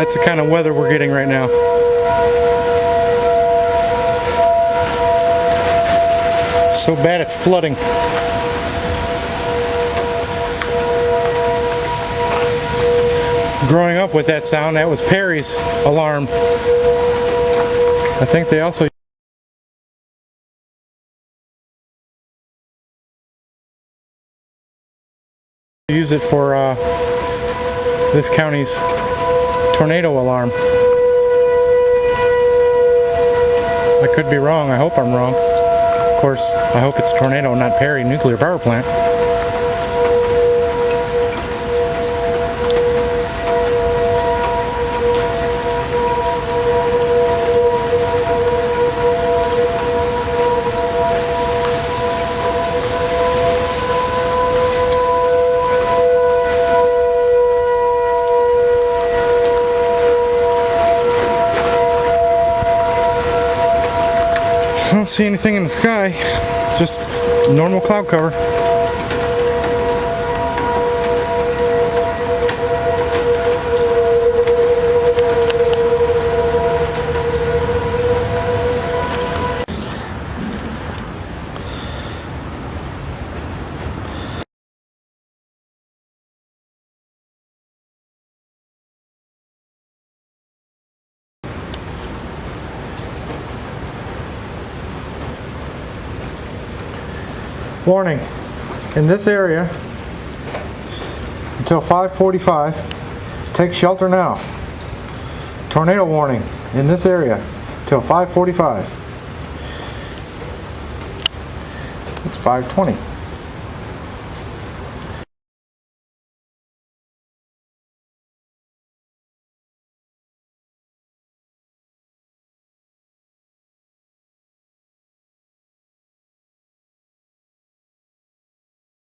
That's the kind of weather we're getting right now. So bad it's flooding. Growing up with that sound, that was Perry's alarm. I think they also use it for this county's tornado alarm. I could be wrong. I hope I'm wrong. Of course, I hope it's a tornado, not Perry Nuclear Power Plant. I don't see anything in the sky, just normal cloud cover. Warning, in this area until 5:45, take shelter now. Tornado warning in this area till 5:45. It's 5:20.